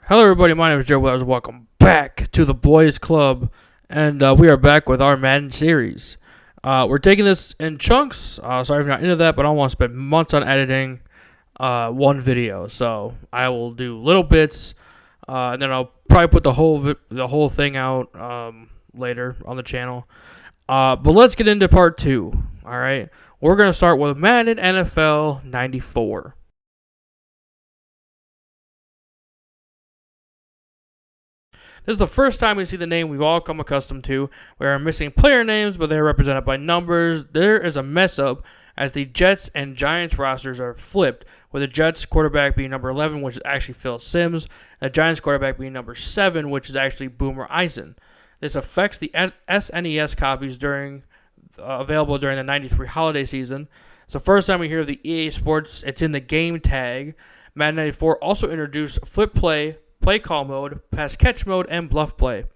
Hello everybody, my name is Joe Wells. Welcome back to the Boys Club, and we are back with our Madden series. We're taking this in chunks, sorry if you're not into that, but I don't want to spend months on editing one video, so I will do little bits, and then I'll probably put the whole thing out later on the channel. But let's get into part 2, alright? We're going to start with Madden NFL 94. This is the first time we see the name we've all come accustomed to. We are missing player names, but they are represented by numbers. There is a mess up as the Jets and Giants rosters are flipped, with the Jets quarterback being number 11, which is actually Phil Simms, and the Giants quarterback being number 7, which is actually Boomer Eisen. This affects the SNES copies available during the 93 holiday season. It's the first time we hear of the EA Sports. It's in the game tag. Madden 94 also introduced flip play call mode, pass catch mode, and bluff play.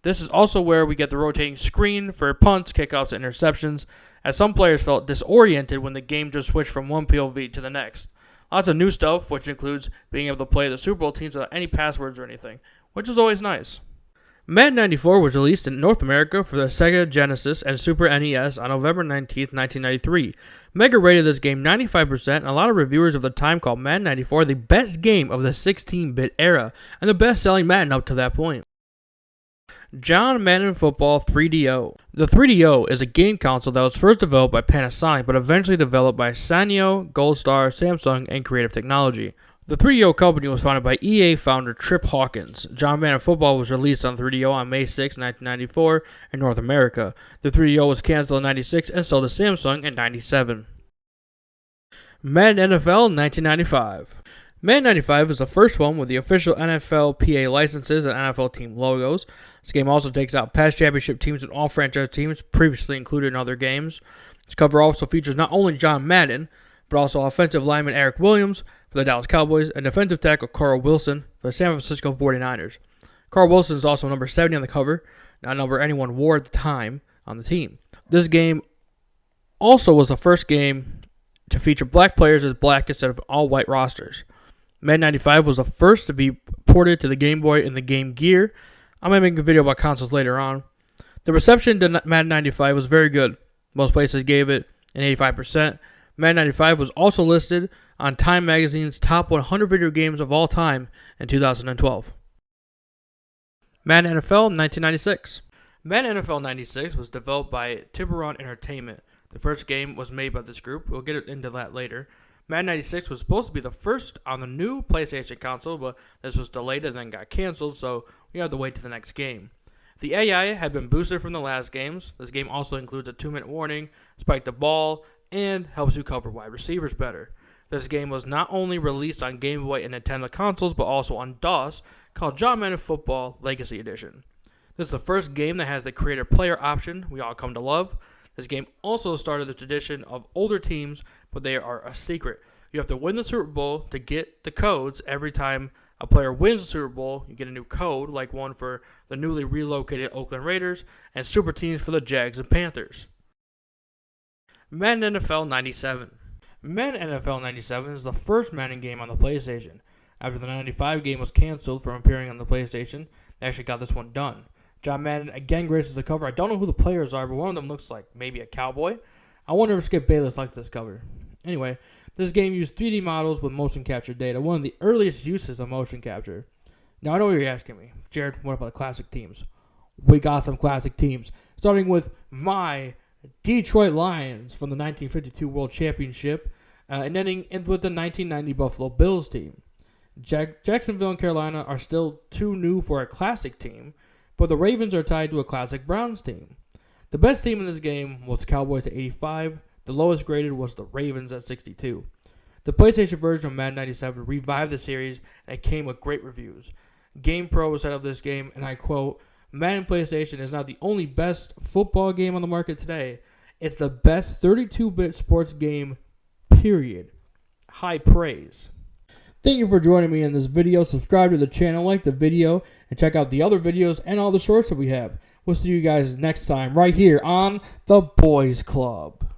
This is also where we get the rotating screen for punts, kickouts, and interceptions, as some players felt disoriented when the game just switched from one POV to the next. Lots of new stuff, which includes being able to play the Super Bowl teams without any passwords or anything, which is always nice. Madden 94 was released in North America for the Sega Genesis and Super NES on November 19, 1993. Mega rated this game 95%, and a lot of reviewers of the time called Madden 94 the best game of the 16-bit era, and the best-selling Madden up to that point. John Madden Football 3DO. The 3DO is a game console that was first developed by Panasonic, but eventually developed by Sanyo, Goldstar, Samsung, and Creative Technology. The 3DO company was founded by EA founder Trip Hawkins. John Madden Football was released on 3DO on May 6, 1994 in North America. The 3DO was canceled in 96 and sold to Samsung in 97. Madden NFL 1995. Madden 95 is the first one with the official NFL PA licenses and NFL team logos. This game also takes out past championship teams and all franchise teams previously included in other games. This cover also features not only John Madden, but also offensive lineman Eric Williams for the Dallas Cowboys and defensive tackle Carl Wilson for the San Francisco 49ers. Carl Wilson is also number 70 on the cover, not a number anyone wore at the time on the team. This game also was the first game to feature black players as black instead of all white rosters. Madden 95 was the first to be ported to the Game Boy and the Game Gear. I might make a video about consoles later on. The reception to Madden 95 was very good. Most places gave it an 85%. Madden 95 was also listed on Time Magazine's top 100 video games of all time in 2012. Madden NFL 1996. Madden NFL 96 was developed by Tiburon Entertainment. The first game was made by this group. We'll get into that later. Madden 96 was supposed to be the first on the new PlayStation console, but this was delayed and then got canceled, so we had to wait to the next game. The AI had been boosted from the last games. This game also includes a 2-minute warning, spike the ball, and helps you cover wide receivers better. This game was not only released on Game Boy and Nintendo consoles, but also on DOS, called John Madden Football Legacy Edition. This is the first game that has the creator player option we all come to love. This game also started the tradition of older teams, but they are a secret. You have to win the Super Bowl to get the codes. Every time a player wins the Super Bowl, you get a new code, like one for the newly relocated Oakland Raiders, and super teams for the Jags and Panthers. Madden NFL 97. Madden NFL 97 is the first Madden game on the PlayStation. After the 95 game was canceled from appearing on the PlayStation, they actually got this one done. John Madden again graces the cover. I don't know who the players are, but one of them looks like maybe a cowboy. I wonder if Skip Bayless likes this cover. Anyway, this game used 3D models with motion capture data, one of the earliest uses of motion capture. Now, I know what you're asking me. Jared, what about the classic teams? We got some classic teams, starting with my Detroit Lions from the 1952 World Championship, and ending with the 1990 Buffalo Bills team. Jacksonville and Carolina are still too new for a classic team, but the Ravens are tied to a classic Browns team. The best team in this game was Cowboys at 85. The lowest graded was the Ravens at 62. The PlayStation version of Madden 97 revived the series, and it came with great reviews. GamePro said of this game, and I quote, "Madden PlayStation is not the only best football game on the market today. It's the best 32-bit sports game, period." High praise. Thank you for joining me in this video. Subscribe to the channel, like the video, and check out the other videos and all the shorts that we have. We'll see you guys next time right here on the Boys Club.